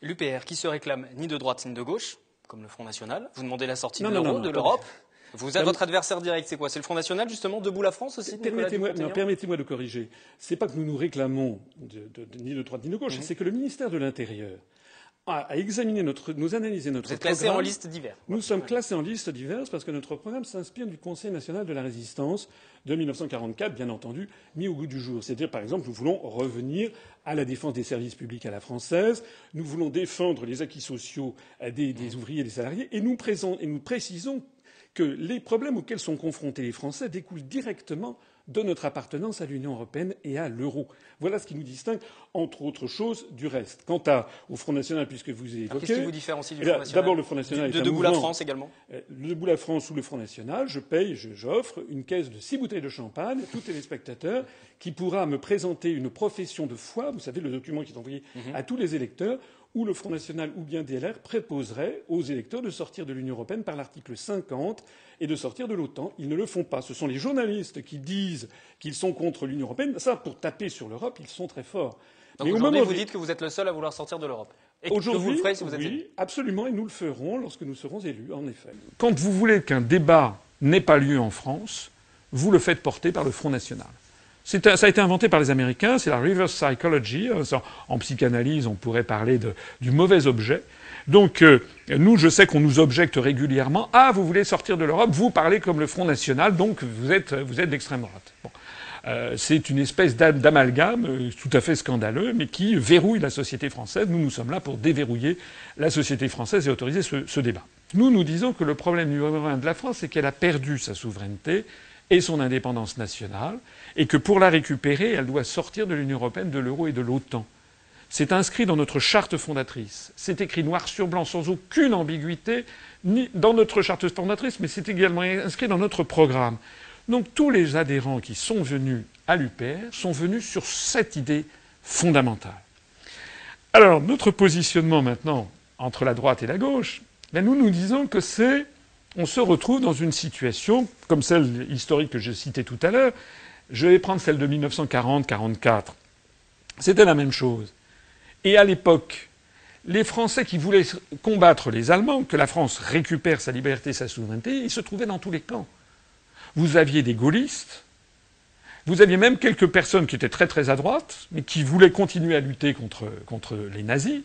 L'UPR, qui se réclame ni de droite ni de gauche, comme le Front National, vous demandez la sortie de Non. l'Europe. Votre adversaire direct, c'est quoi? C'est le Front National, justement, Debout la France aussi? Permettez-moi de corriger. C'est pas que nous nous réclamons ni de droite ni de gauche, c'est que le ministère de l'Intérieur a examiné nous analysé notre programme. Vous êtes classé en liste diverses. Nous sommes classés en liste diverses parce que notre programme s'inspire du Conseil national de la résistance de 1944, bien entendu, mis au goût du jour. C'est-à-dire, par exemple, nous voulons revenir à la défense des services publics à la française, nous voulons défendre les acquis sociaux des ouvriers et des salariés, et nous précisons que les problèmes auxquels sont confrontés les Français découlent directement de notre appartenance à l'Union européenne et à l'euro. Voilà ce qui nous distingue, entre autres choses, du reste. Quant au Front National, puisque vous évoquez... Qu'est-ce qui vous différencie du Front National? D'abord, le Front National est un Debout la France également. Debout la France ou le Front National, j'offre une caisse de 6 bouteilles de champagne à tout téléspectateur qui pourra me présenter une profession de foi, vous savez, le document qui est envoyé à tous les électeurs, où le Front National ou bien DLR préposerait aux électeurs de sortir de l'Union européenne par l'article 50 et de sortir de l'OTAN. Ils ne le font pas. Ce sont les journalistes qui disent qu'ils sont contre l'Union européenne. Ça, pour taper sur l'Europe, ils sont très forts. Donc aujourd'hui, vous dites que vous êtes le seul à vouloir sortir de l'Europe. Et que vous le ferez si vous êtes élu. Absolument, et nous le ferons lorsque nous serons élus, en effet. Quand vous voulez qu'un débat n'ait pas lieu en France, vous le faites porter par le Front National. Ça a été inventé par les Américains, c'est la reverse psychology. En psychanalyse, on pourrait parler du mauvais objet. Donc, nous, je sais qu'on nous objecte régulièrement. Ah, vous voulez sortir de l'Europe, vous parlez comme le Front National, donc vous êtes d'extrême droite. Bon. C'est une espèce d'amalgame tout à fait scandaleux, mais qui verrouille la société française. Nous sommes là pour déverrouiller la société française et autoriser ce débat. Nous disons que le problème numéro 1 de la France, c'est qu'elle a perdu sa souveraineté et son indépendance nationale, et que pour la récupérer, elle doit sortir de l'Union européenne, de l'euro et de l'OTAN. C'est inscrit dans notre charte fondatrice. C'est écrit noir sur blanc, sans aucune ambiguïté, ni dans notre charte fondatrice, mais c'est également inscrit dans notre programme. Donc tous les adhérents qui sont venus à l'UPR sont venus sur cette idée fondamentale. Alors, notre positionnement maintenant entre la droite et la gauche, nous disons que on se retrouve dans une situation, comme celle historique que je citais tout à l'heure. Je vais prendre celle de 1940-44. C'était la même chose. Et à l'époque, les Français qui voulaient combattre les Allemands, que la France récupère sa liberté, sa souveraineté, ils se trouvaient dans tous les camps. Vous aviez des gaullistes, vous aviez même quelques personnes qui étaient très très à droite, mais qui voulaient continuer à lutter contre les nazis.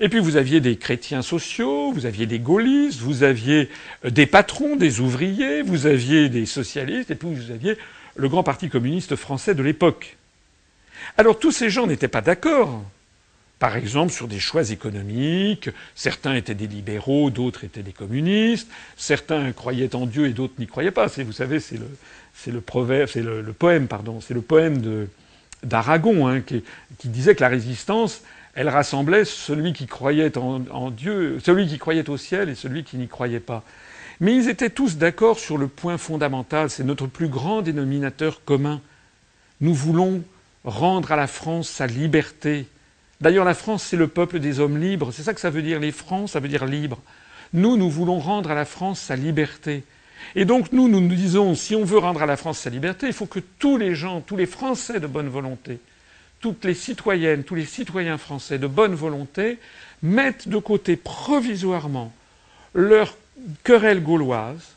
Et puis vous aviez des chrétiens sociaux, vous aviez des gaullistes, vous aviez des patrons, des ouvriers, vous aviez des socialistes, et puis vous aviez le grand parti communiste français de l'époque. Alors tous ces gens n'étaient pas d'accord. Par exemple, sur des choix économiques, certains étaient des libéraux, d'autres étaient des communistes, certains croyaient en Dieu et d'autres n'y croyaient pas. Vous savez, c'est le poème d'Aragon, qui disait que la résistance, elle rassemblait celui qui croyait en Dieu, celui qui croyait au ciel et celui qui n'y croyait pas. Mais ils étaient tous d'accord sur le point fondamental, c'est notre plus grand dénominateur commun. Nous voulons rendre à la France sa liberté. D'ailleurs, la France, c'est le peuple des hommes libres. C'est ça que ça veut dire. Les Francs, ça veut dire libre. Nous voulons rendre à la France sa liberté. Et donc, nous disons, si on veut rendre à la France sa liberté, il faut que tous les gens, tous les Français de bonne volonté, toutes les citoyennes, tous les citoyens français de bonne volonté mettent de côté provisoirement leur querelle gauloise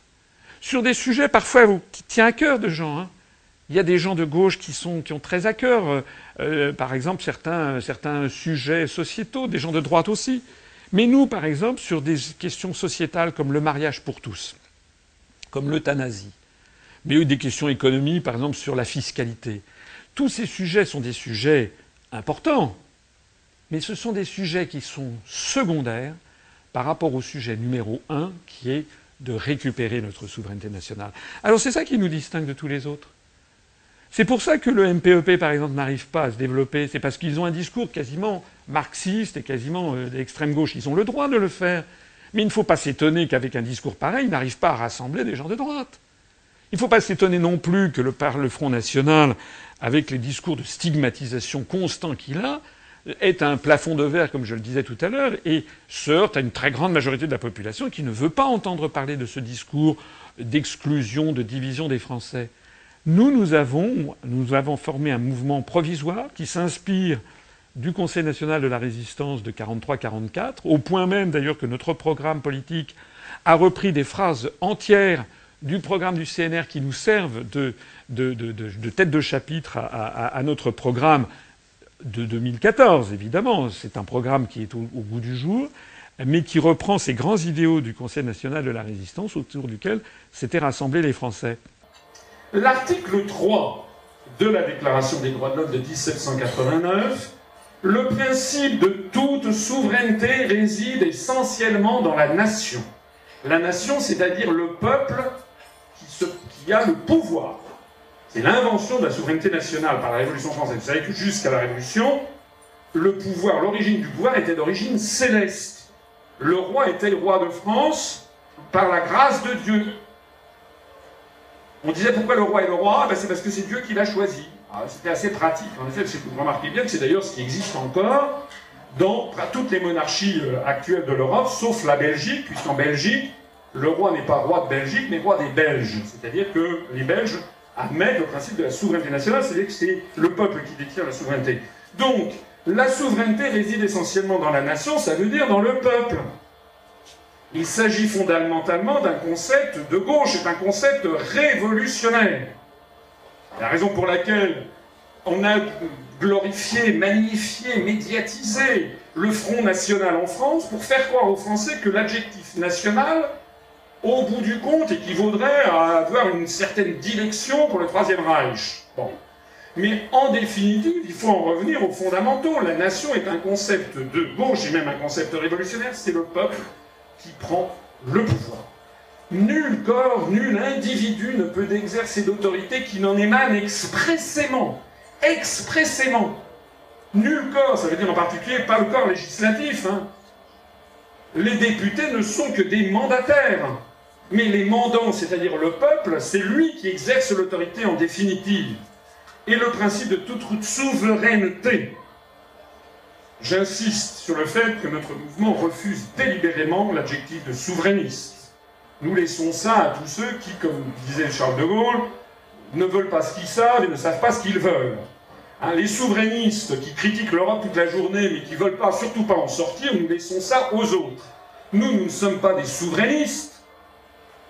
sur des sujets parfois qui tiennent à cœur de gens. Il y a des gens de gauche qui ont très à cœur, par exemple, certains sujets sociétaux, des gens de droite aussi. Mais nous, par exemple, sur des questions sociétales comme le mariage pour tous, comme l'euthanasie, mais des questions économiques, par exemple, sur la fiscalité. Tous ces sujets sont des sujets importants, mais ce sont des sujets qui sont secondaires par rapport au sujet numéro 1, qui est de récupérer notre souveraineté nationale. Alors c'est ça qui nous distingue de tous les autres. C'est pour ça que le MPEP, par exemple, n'arrive pas à se développer. C'est parce qu'ils ont un discours quasiment marxiste et quasiment d'extrême gauche. Ils ont le droit de le faire. Mais il ne faut pas s'étonner qu'avec un discours pareil, ils n'arrivent pas à rassembler des gens de droite. Il ne faut pas s'étonner non plus que le Front National, avec les discours de stigmatisation constants qu'il a, est un plafond de verre, comme je le disais tout à l'heure, et se heurte à une très grande majorité de la population qui ne veut pas entendre parler de ce discours d'exclusion, de division des Français. Nous avons formé un mouvement provisoire qui s'inspire du Conseil national de la résistance de 43-44, au point même d'ailleurs que notre programme politique a repris des phrases entières du programme du CNR qui nous servent de tête de chapitre à notre programme de 2014, évidemment. C'est un programme qui est au goût du jour, mais qui reprend ces grands idéaux du Conseil national de la résistance autour duquel s'étaient rassemblés les Français. L'article 3 de la Déclaration des droits de l'homme de 1789, le principe de toute souveraineté réside essentiellement dans la nation. La nation, c'est-à-dire le peuple qui a le pouvoir. C'est l'invention de la souveraineté nationale par la Révolution française. Vous savez que jusqu'à la Révolution, le pouvoir, l'origine du pouvoir était d'origine céleste. Le roi était le roi de France par la grâce de Dieu. On disait pourquoi le roi est le roi? C'est parce que c'est Dieu qui l'a choisi. C'était assez pratique. En effet, vous remarquez bien que c'est d'ailleurs ce qui existe encore dans toutes les monarchies actuelles de l'Europe, sauf la Belgique, puisqu'en Belgique, le roi n'est pas roi de Belgique, mais roi des Belges. C'est-à-dire que les Belges admettent le principe de la souveraineté nationale, c'est-à-dire que c'est le peuple qui détient la souveraineté. Donc, la souveraineté réside essentiellement dans la nation, ça veut dire dans le peuple. Il s'agit fondamentalement d'un concept de gauche, c'est un concept révolutionnaire. La raison pour laquelle on a glorifié, magnifié, médiatisé le Front National en France pour faire croire aux Français que l'adjectif national, au bout du compte, équivaudrait à avoir une certaine dilection pour le Troisième Reich. Bon. Mais en définitive, il faut en revenir aux fondamentaux. La nation est un concept de gauche et même un concept révolutionnaire, c'est le peuple qui prend le pouvoir. Nul corps, nul individu ne peut exercer d'autorité qui n'en émane expressément. Expressément. Nul corps, ça veut dire en particulier pas le corps législatif. Les députés ne sont que des mandataires. Mais les mandants, c'est-à-dire le peuple, c'est lui qui exerce l'autorité en définitive. Et le principe de toute souveraineté. J'insiste sur le fait que notre mouvement refuse délibérément l'adjectif de souverainiste. Nous laissons ça à tous ceux qui, comme disait Charles de Gaulle, ne veulent pas ce qu'ils savent et ne savent pas ce qu'ils veulent. Les souverainistes qui critiquent l'Europe toute la journée mais qui ne veulent pas, surtout pas en sortir, nous laissons ça aux autres. Nous ne sommes pas des souverainistes.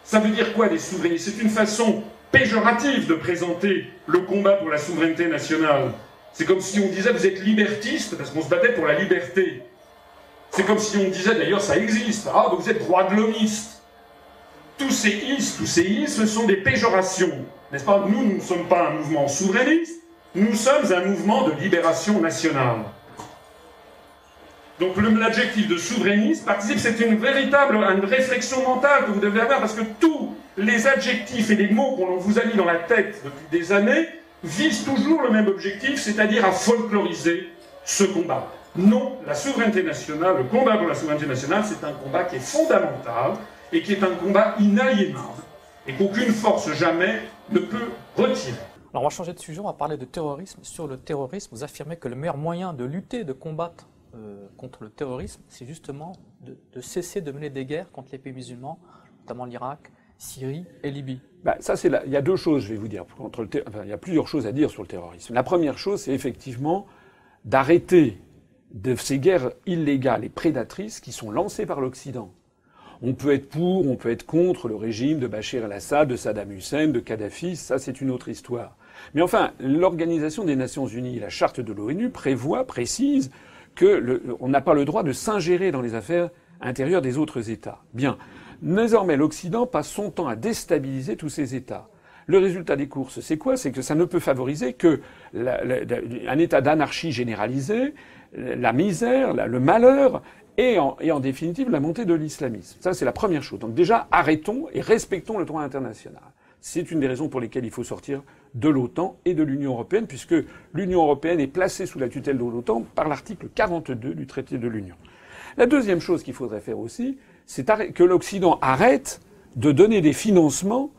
Ça veut dire quoi des souverainistes? C'est une façon péjorative de présenter le combat pour la souveraineté nationale. C'est comme si on disait vous êtes libertiste parce qu'on se battait pour la liberté. C'est comme si on disait, d'ailleurs ça existe, vous êtes droit de l'homiste. Tous ces ismes sont des péjorations. N'est-ce pas? Nous ne sommes pas un mouvement souverainiste, nous sommes un mouvement de libération nationale. Donc l'adjectif de souverainiste participe, c'est une réflexion mentale que vous devez avoir, parce que tous les adjectifs et les mots qu'on vous a mis dans la tête depuis des années visent toujours le même objectif, c'est-à-dire à folkloriser ce combat. Non, la souveraineté nationale, le combat pour la souveraineté nationale, c'est un combat qui est fondamental et qui est un combat inaliénable et qu'aucune force jamais ne peut retirer. Alors on va changer de sujet, on va parler de terrorisme. Sur le terrorisme, vous affirmez que le meilleur moyen de lutter, de combattre contre le terrorisme, c'est justement de cesser de mener des guerres contre les pays musulmans, notamment l'Irak, Syrie et Libye. Il y a deux choses, je vais vous dire. Il y a plusieurs choses à dire sur le terrorisme. La première chose, c'est effectivement d'arrêter de ces guerres illégales et prédatrices qui sont lancées par l'Occident. On peut être pour, on peut être contre le régime de Bachar el-Assad, de Saddam Hussein, de Kadhafi, ça c'est une autre histoire. Mais enfin, l'Organisation des Nations Unies, la charte de l'ONU précise qu'on n'a pas le droit de s'ingérer dans les affaires intérieures des autres États. Bien. Désormais, l'Occident passe son temps à déstabiliser tous ces États. Le résultat des courses, c'est quoi? C'est que ça ne peut favoriser que un état d'anarchie généralisée, la misère, le malheur, et en définitive la montée de l'islamisme. Ça, c'est la première chose. Donc déjà, arrêtons et respectons le droit international. C'est une des raisons pour lesquelles il faut sortir de l'OTAN et de l'Union européenne, puisque l'Union européenne est placée sous la tutelle de l'OTAN par l'article 42 du traité de l'Union. La deuxième chose qu'il faudrait faire aussi, c'est que l'Occident arrête de donner des financements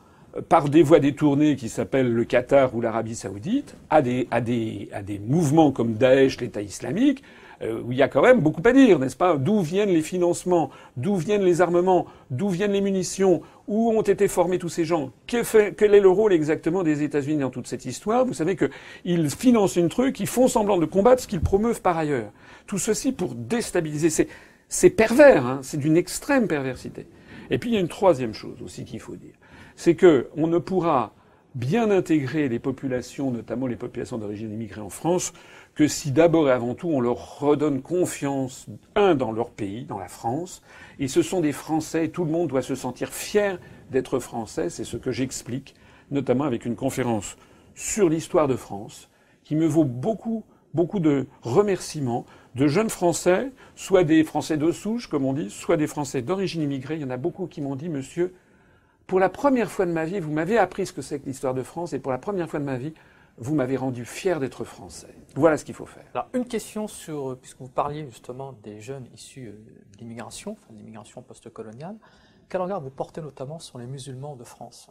par des voies détournées qui s'appellent le Qatar ou l'Arabie saoudite à des mouvements comme Daesh, l'État islamique, où il y a quand même beaucoup à dire, n'est-ce pas? D'où viennent les financements? D'où viennent les armements? D'où viennent les munitions? Où ont été formés tous ces gens? Quel est le rôle exactement des États-Unis dans toute cette histoire? Vous savez qu'ils financent une truc, ils font semblant de combattre ce qu'ils promeuvent par ailleurs. Tout ceci pour déstabiliser. C'est pervers, hein, c'est d'une extrême perversité. Et puis il y a une troisième chose aussi qu'il faut dire. C'est que on ne pourra bien intégrer les populations, notamment les populations d'origine immigrée en France, que si d'abord et avant tout on leur redonne confiance, dans leur pays, dans la France, et ce sont des Français, et tout le monde doit se sentir fier d'être Français, c'est ce que j'explique, notamment avec une conférence sur l'histoire de France, qui me vaut beaucoup de remerciements de jeunes Français, soit des Français de souche, comme on dit, soit des Français d'origine immigrée. Il y en a beaucoup qui m'ont dit, monsieur, pour la première fois de ma vie, vous m'avez appris ce que c'est que l'histoire de France, et pour la première fois de ma vie, vous m'avez rendu fier d'être Français. Voilà ce qu'il faut faire. Alors, une question sur, puisque vous parliez justement des jeunes issus de l'immigration, enfin de l'immigration post-coloniale, quel regard vous portez notamment sur les musulmans de France?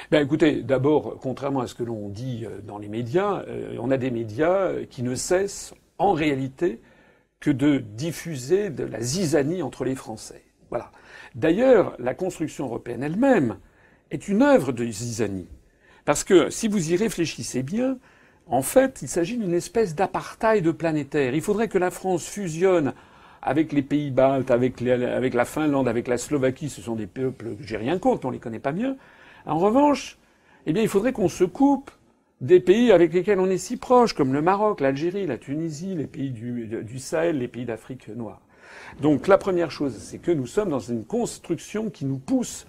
Ben écoutez, d'abord, contrairement à ce que l'on dit dans les médias, on a des médias qui ne cessent, en réalité, que de diffuser de la zizanie entre les Français. Voilà. D'ailleurs, la construction européenne elle-même est une œuvre de zizanie. Parce que, si vous y réfléchissez bien, en fait, il s'agit d'une espèce d'apartheid planétaire. Il faudrait que la France fusionne avec les pays baltes, avec la Finlande, avec la Slovaquie. Ce sont des peuples que j'ai rien contre, on les connaît pas bien. En revanche, eh bien, il faudrait qu'on se coupe des pays avec lesquels on est si proche, comme le Maroc, l'Algérie, la Tunisie, les pays du Sahel, les pays d'Afrique noire. Donc la première chose, c'est que nous sommes dans une construction qui nous pousse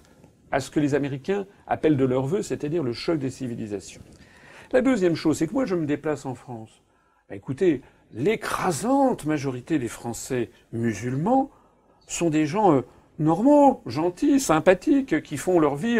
à ce que les Américains appellent de leur vœu, c'est-à-dire le choc des civilisations. La deuxième chose, c'est que moi je me déplace en France. Ben, écoutez, l'écrasante majorité des Français musulmans sont des gens normaux, gentils, sympathiques, qui font leur vie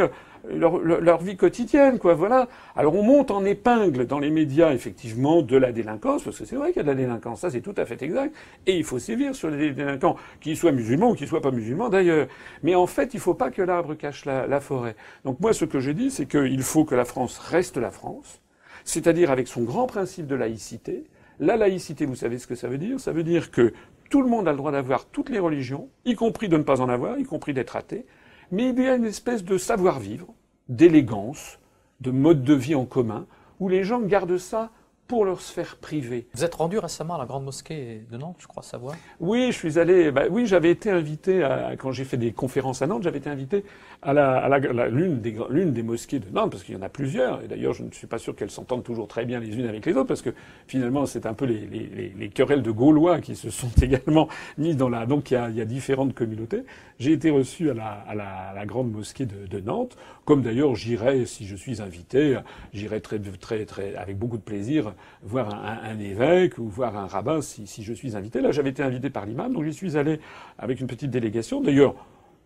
quotidienne, quoi, voilà. Alors on monte en épingle dans les médias, effectivement, de la délinquance, parce que c'est vrai qu'il y a de la délinquance, ça c'est tout à fait exact, et il faut sévir sur les délinquants, qu'ils soient musulmans ou qu'ils soient pas musulmans d'ailleurs. Mais en fait, il faut pas que l'arbre cache la forêt. Donc moi, ce que je dis, c'est qu'il faut que la France reste la France, c'est-à-dire avec son grand principe de laïcité. La laïcité, vous savez ce que ça veut dire? Ça veut dire que tout le monde a le droit d'avoir toutes les religions, y compris de ne pas en avoir, y compris d'être athée. Mais il y a une espèce de savoir-vivre, d'élégance, de mode de vie en commun, où les gens gardent ça pour leur sphère privée. Vous êtes rendu récemment à la Grande Mosquée de Nantes, je crois savoir. Oui, je suis allé. Oui, j'avais été invité quand j'ai fait des conférences à Nantes, j'avais été invité à l'une des mosquées de Nantes, parce qu'il y en a plusieurs. Et d'ailleurs, je ne suis pas sûr qu'elles s'entendent toujours très bien les unes avec les autres, parce que finalement, c'est un peu les querelles de Gaulois qui se sont également mis dans la. Donc, il y a différentes communautés. J'ai été reçu à la Grande Mosquée de Nantes, comme d'ailleurs j'irai, si je suis invité, j'irai très avec beaucoup de plaisir voir un évêque ou voir un rabbin si je suis invité. Là, j'avais été invité par l'imam, donc j'y suis allé avec une petite délégation. D'ailleurs,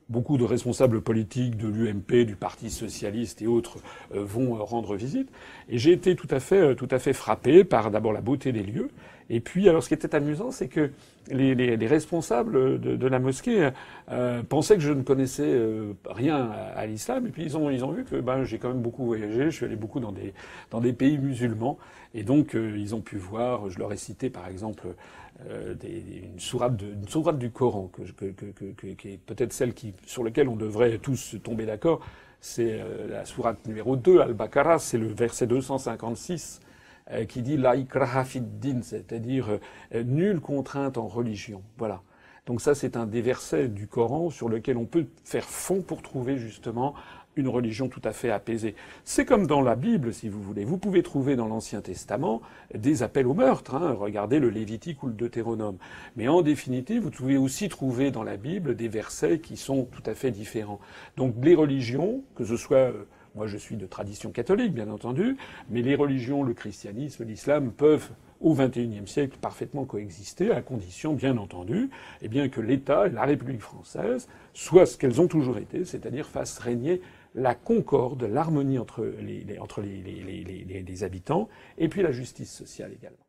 beaucoup de responsables politiques de l'UMP, du Parti socialiste et autres vont rendre visite. Et j'ai été tout à fait frappé par d'abord la beauté des lieux. Et puis, alors, ce qui était amusant, c'est que les responsables de la mosquée pensaient que je ne connaissais rien à l'islam. Et puis, ils ont vu que j'ai quand même beaucoup voyagé. Je suis allé beaucoup dans des pays musulmans. Et donc, ils ont pu voir. Je leur ai cité, par exemple, une sourate du Coran, qui est peut-être celle sur laquelle on devrait tous tomber d'accord. C'est la sourate numéro 2, Al-Baqarah, c'est le verset 256. Qui dit la ikraha fid din, c'est-à-dire nulle contrainte en religion. Voilà. Donc ça, c'est un des versets du Coran sur lequel on peut faire fond pour trouver justement une religion tout à fait apaisée. C'est comme dans la Bible, si vous voulez. Vous pouvez trouver dans l'Ancien Testament des appels au meurtre. Regardez le Lévitique ou le Deutéronome. Mais en définitive, vous pouvez aussi trouver dans la Bible des versets qui sont tout à fait différents. Donc les religions, que ce soit moi, je suis de tradition catholique, bien entendu, mais les religions, le christianisme, l'islam peuvent, au XXIe siècle, parfaitement coexister, à condition, bien entendu, eh bien, que l'État et la République française soient ce qu'elles ont toujours été, c'est-à-dire fassent régner la concorde, l'harmonie entre les habitants, et puis la justice sociale également.